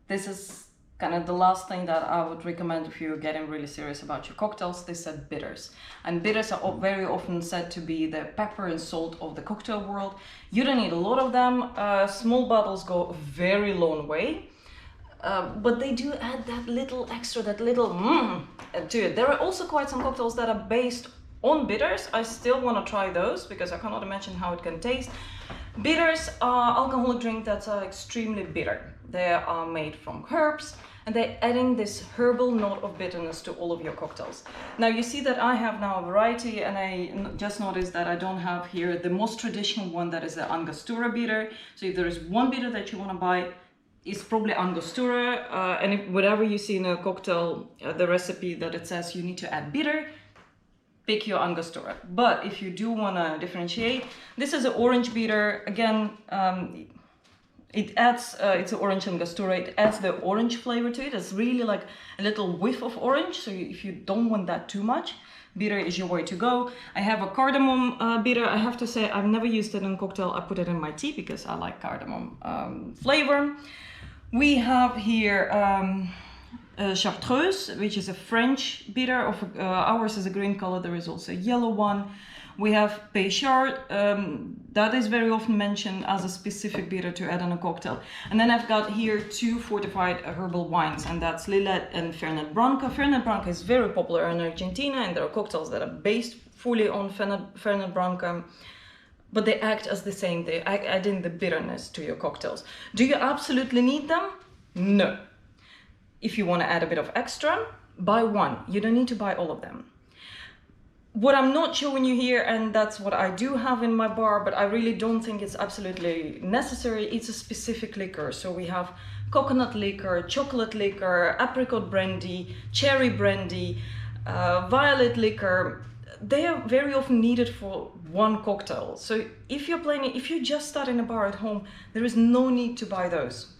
this is kind of the last thing that I would recommend if you're getting really serious about your cocktails. They said bitters, and bitters are very often said to be the pepper and salt of the cocktail world. You don't need a lot of them. Small bottles go a very long way, but they do add that little extra, that little to it. There are also quite some cocktails that are based on bitters. I still want to try those because I cannot imagine how it can taste. Bitters are alcoholic drinks that are extremely bitter. They are made from herbs, and they're adding this herbal note of bitterness to all of your cocktails. Now you see that I have now a variety, and I just noticed that I don't have here the most traditional one, that is the Angostura bitter. So if there is one bitter that you want to buy, it's probably Angostura, and if, whatever you see in a cocktail, the recipe that it says you need to add bitter, pick your Angostura. But if you do want to differentiate, this is an orange bitter. Again, it adds, it's an orange Angostura, it adds the orange flavor to it. It's really like a little whiff of orange, so if you don't want that too much, bitter is your way to go. I have a cardamom bitter. I have to say, I've never used it in cocktail. I put it in my tea because I like cardamom flavor. We have here Chartreuse, which is a French bitter. Ours is a green color. There is also a yellow one. We have Peychaud, that is very often mentioned as a specific bitter to add in a cocktail. And then I've got here two fortified herbal wines, and that's Lillet and Fernet Branca. Fernet Branca is very popular in Argentina, and there are cocktails that are based fully on Fernet Branca, but they act as the same. They add in the bitterness to your cocktails. Do you absolutely need them? No. If you want to add a bit of extra, buy one. You don't need to buy all of them. What I'm not showing you here, and that's what I do have in my bar, but I really don't think it's absolutely necessary, it's a specific liquor. So we have coconut liquor, chocolate liquor, apricot brandy, cherry brandy, violet liquor. They are very often needed for one cocktail. So if you're just starting a bar at home, there is no need to buy those.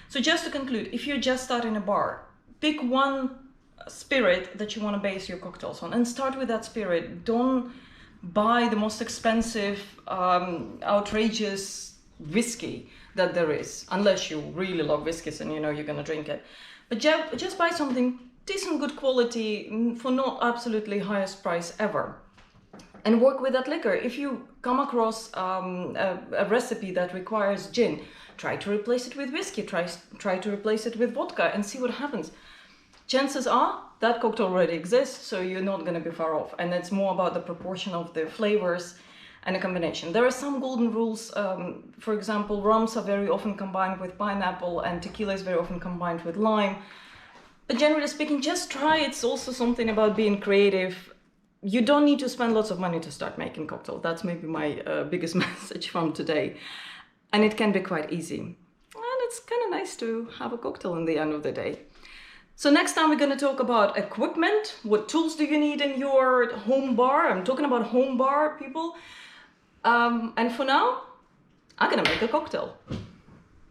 So just to conclude, if you're just starting a bar, pick one spirit that you want to base your cocktails on and start with that spirit. Don't buy the most expensive, outrageous whiskey that there is, unless you really love whiskeys and you know you're going to drink it. But just buy something decent, good quality for not absolutely highest price ever, and work with that liquor. If you come across a recipe that requires gin, try to replace it with whiskey, try to replace it with vodka and see what happens. Chances are that cocktail already exists, so you're not going to be far off. And it's more about the proportion of the flavors and a combination. There are some golden rules. For example, rums are very often combined with pineapple, and tequila is very often combined with lime. But generally speaking, just try. It's also something about being creative. You don't need to spend lots of money to start making cocktails. That's maybe my biggest message from today. And it can be quite easy. And it's kind of nice to have a cocktail in the end of the day. So next time we're going to talk about equipment. What tools do you need in your home bar? I'm talking about home bar, people. And for now, I'm going to make a cocktail.